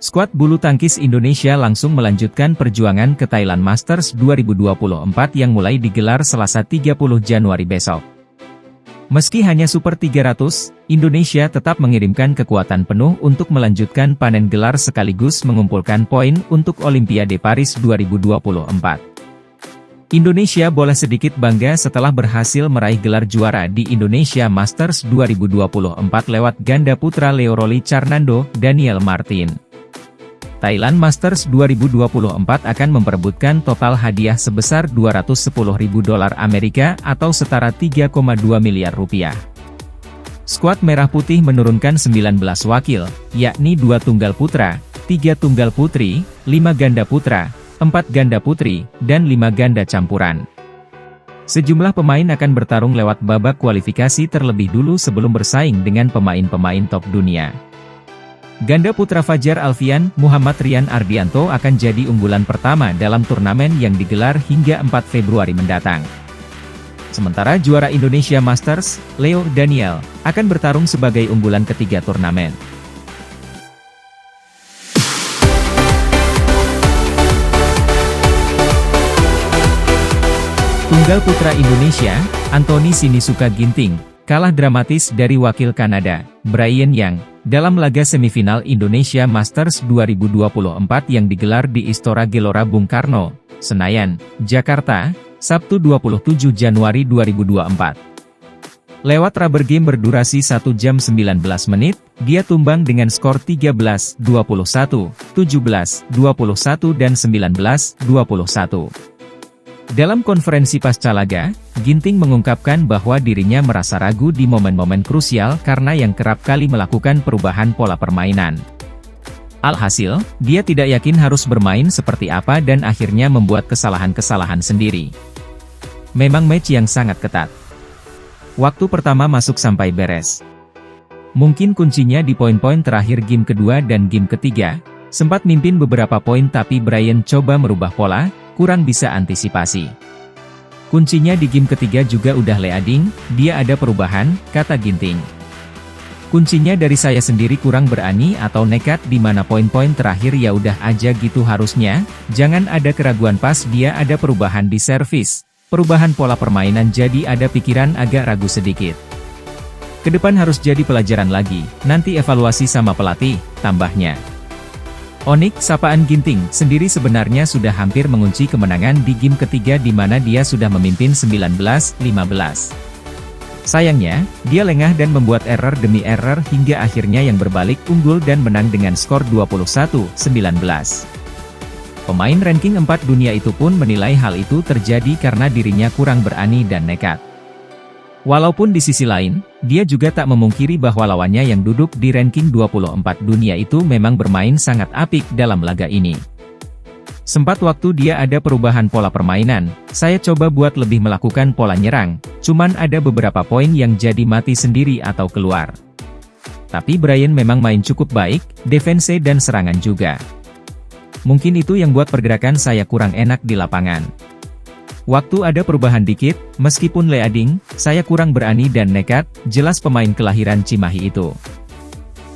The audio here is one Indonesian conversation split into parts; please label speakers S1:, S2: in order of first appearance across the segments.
S1: Skuad bulu tangkis Indonesia langsung melanjutkan perjuangan ke Thailand Masters 2024 yang mulai digelar Selasa 30 Januari besok. Meski hanya Super 300, Indonesia tetap mengirimkan kekuatan penuh untuk melanjutkan panen gelar sekaligus mengumpulkan poin untuk Olimpiade Paris 2024. Indonesia boleh sedikit bangga setelah berhasil meraih gelar juara di Indonesia Masters 2024 lewat ganda putra Leo Rolly Carnando, Daniel Martin. Thailand Masters 2024 akan memperebutkan total hadiah sebesar $210.000 Amerika atau setara 3,2 miliar rupiah. Skuad Merah Putih menurunkan 19 wakil, yakni 2 tunggal putra, 3 tunggal putri, 5 ganda putra, 4 ganda putri, dan 5 ganda campuran. Sejumlah pemain akan bertarung lewat babak kualifikasi terlebih dulu sebelum bersaing dengan pemain-pemain top dunia. Ganda putra Fajar Alfian, Muhammad Rian Ardianto akan jadi unggulan pertama dalam turnamen yang digelar hingga 4 Februari mendatang. Sementara juara Indonesia Masters, Leo Daniel, akan bertarung sebagai unggulan ketiga turnamen. Tunggal putra Indonesia, Anthony Sinisuka Ginting, kalah dramatis dari wakil Kanada, Brian Yang, dalam laga semifinal Indonesia Masters 2024 yang digelar di Istora Gelora Bung Karno, Senayan, Jakarta, Sabtu 27 Januari 2024. Lewat rubber game berdurasi 1 jam 19 menit, dia tumbang dengan skor 13-21, 17-21 dan 19-21. Dalam konferensi pasca laga, Ginting mengungkapkan bahwa dirinya merasa ragu di momen-momen krusial karena yang kerap kali melakukan perubahan pola permainan. Alhasil, dia tidak yakin harus bermain seperti apa dan akhirnya membuat kesalahan-kesalahan sendiri. Memang match yang sangat ketat. Waktu pertama masuk sampai beres. Mungkin kuncinya di poin-poin terakhir game kedua dan game ketiga, sempat mimpin beberapa poin tapi Brian coba merubah pola, kurang bisa antisipasi. Kuncinya di game ketiga juga udah leading, dia ada perubahan, kata Ginting. Kuncinya dari saya sendiri kurang berani atau nekat di mana poin-poin terakhir ya udah aja gitu harusnya, jangan ada keraguan pas dia ada perubahan di servis, perubahan pola permainan jadi ada pikiran agak ragu sedikit. Kedepan harus jadi pelajaran lagi, nanti evaluasi sama pelatih, tambahnya. Onik, sapaan Ginting, sendiri sebenarnya sudah hampir mengunci kemenangan di game ketiga di mana dia sudah memimpin 19-15. Sayangnya, dia lengah dan membuat error demi error hingga akhirnya yang berbalik unggul dan menang dengan skor 21-19. Pemain ranking 4 dunia itu pun menilai hal itu terjadi karena dirinya kurang berani dan nekat. Walaupun di sisi lain, dia juga tak memungkiri bahwa lawannya yang duduk di ranking 24 dunia itu memang bermain sangat apik dalam laga ini. Sempat waktu dia ada perubahan pola permainan, saya coba buat lebih melakukan pola nyerang, cuman ada beberapa poin yang jadi mati sendiri atau keluar. Tapi Brian memang main cukup baik, defense dan serangan juga. Mungkin itu yang buat pergerakan saya kurang enak di lapangan. Waktu ada perubahan dikit, meskipun leading, saya kurang berani dan nekat, jelas pemain kelahiran Cimahi itu.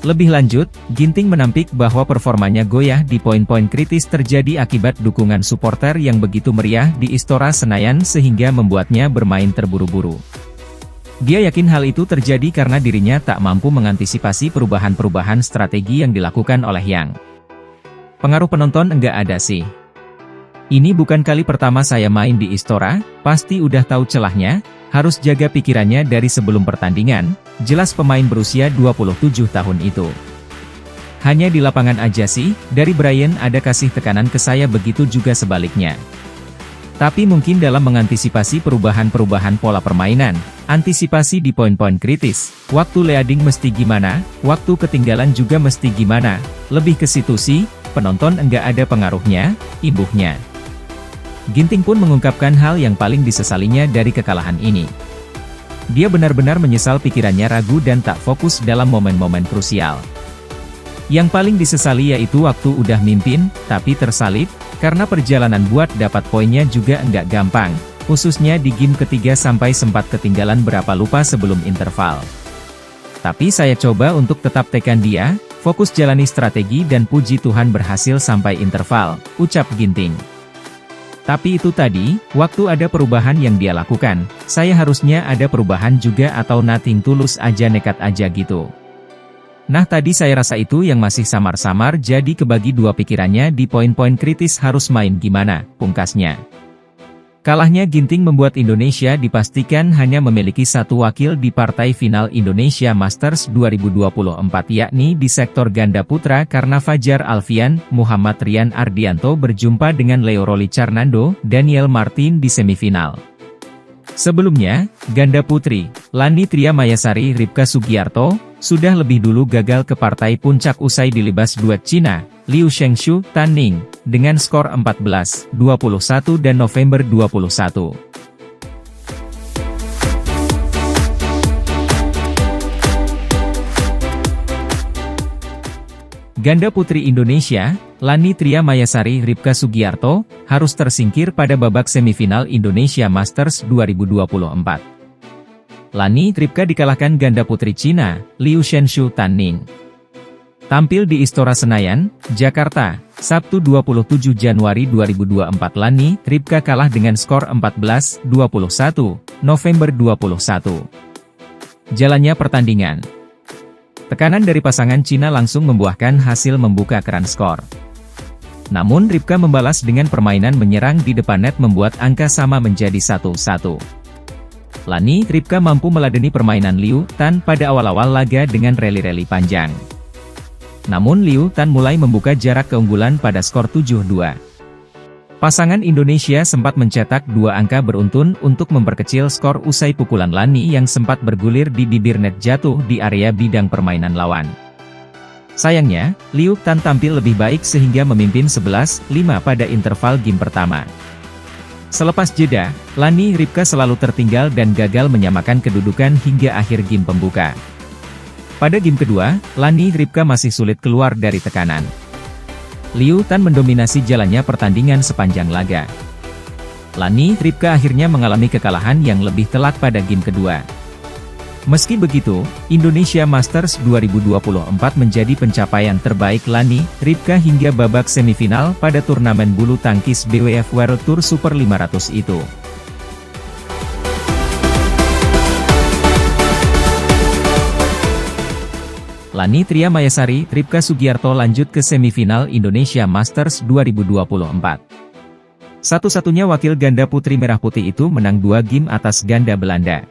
S1: Lebih lanjut, Ginting menampik bahwa performanya goyah di poin-poin kritis terjadi akibat dukungan supporter yang begitu meriah di Istora Senayan sehingga membuatnya bermain terburu-buru. Dia yakin hal itu terjadi karena dirinya tak mampu mengantisipasi perubahan-perubahan strategi yang dilakukan oleh Yang. Pengaruh penonton enggak ada sih. Ini bukan kali pertama saya main di Istora, pasti udah tahu celahnya, harus jaga pikirannya dari sebelum pertandingan, jelas pemain berusia 27 tahun itu. Hanya di lapangan aja sih, dari Brian ada kasih tekanan ke saya begitu juga sebaliknya. Tapi mungkin dalam mengantisipasi perubahan-perubahan pola permainan, antisipasi di poin-poin kritis, waktu leading mesti gimana, waktu ketinggalan juga mesti gimana, lebih ke situ sih, penonton enggak ada pengaruhnya, imbuhnya. Ginting pun mengungkapkan hal yang paling disesalinya dari kekalahan ini. Dia benar-benar menyesal pikirannya ragu dan tak fokus dalam momen-momen krusial. Yang paling disesali yaitu waktu udah mimpin, tapi tersalip, karena perjalanan buat dapat poinnya juga enggak gampang, khususnya di game ketiga sampai sempat ketinggalan berapa lupa sebelum interval. Tapi saya coba untuk tetap tekan dia, Fokus jalani strategi dan puji Tuhan berhasil sampai interval, ucap Ginting. Tapi itu tadi, waktu ada perubahan yang dia lakukan, saya harusnya ada perubahan juga atau nothing tulus aja nekat aja gitu. Nah tadi saya rasa itu yang masih samar-samar jadi kebagi dua pikirannya di poin-poin kritis harus main gimana, pungkasnya. Kalahnya Ginting membuat Indonesia dipastikan hanya memiliki satu wakil di partai final Indonesia Masters 2024 yakni di sektor ganda putra karena Fajar Alfian, Muhammad Rian Ardianto berjumpa dengan Leo Rolicarnando, Daniel Martin di semifinal. Sebelumnya, ganda putri, Lani Tria Mayasari Ripka Sugiarto, sudah lebih dulu gagal ke partai puncak usai dilibas duet Cina, Liu Shengshu, Tan Ning, dengan skor 14-21 dan November 21. Ganda putri Indonesia, Lani Tria Mayasari Ripka Sugiarto, harus tersingkir pada babak semifinal Indonesia Masters 2024. Lani Ripka dikalahkan ganda putri Cina, Liu Shengshu Tan Ning. Tampil di Istora Senayan, Jakarta, Sabtu 27 Januari 2024 Lani Ripka kalah dengan skor 14-21, November 21. Jalannya pertandingan. Tekanan dari pasangan Cina langsung membuahkan hasil membuka keran skor. Namun Ripka membalas dengan permainan menyerang di depan net membuat angka sama menjadi 1-1. Lani Ripka mampu meladeni permainan Liu Tan pada awal-awal laga dengan rally-rally panjang. Namun Liu Tan mulai membuka jarak keunggulan pada skor 7-2. Pasangan Indonesia sempat mencetak dua angka beruntun untuk memperkecil skor usai pukulan Lani yang sempat bergulir di bibir net jatuh di area bidang permainan lawan. Sayangnya, Liu Tan tampil lebih baik sehingga memimpin 11-5 pada interval game pertama. Selepas jeda, Lani Ripka selalu tertinggal dan gagal menyamakan kedudukan hingga akhir game pembuka. Pada game kedua, Lani Ripka masih sulit keluar dari tekanan. Liu Tan mendominasi jalannya pertandingan sepanjang laga. Lani Ripka akhirnya mengalami kekalahan yang lebih telak pada game kedua. Meski begitu, Indonesia Masters 2024 menjadi pencapaian terbaik Lani Ripka hingga babak semifinal pada turnamen bulu tangkis BWF World Tour Super 500 itu. Lani Tria Mayasari Ripka Sugiarto lanjut ke semifinal Indonesia Masters 2024. Satu-satunya wakil ganda putri merah putih itu menang 2 game atas ganda Belanda.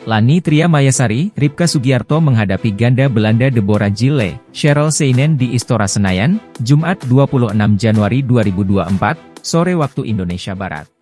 S1: Lani Tria Mayasari Ripka Sugiarto menghadapi ganda Belanda Deborah Gille, Cheryl Seinen di Istora Senayan, Jumat 26 Januari 2024, sore waktu Indonesia Barat.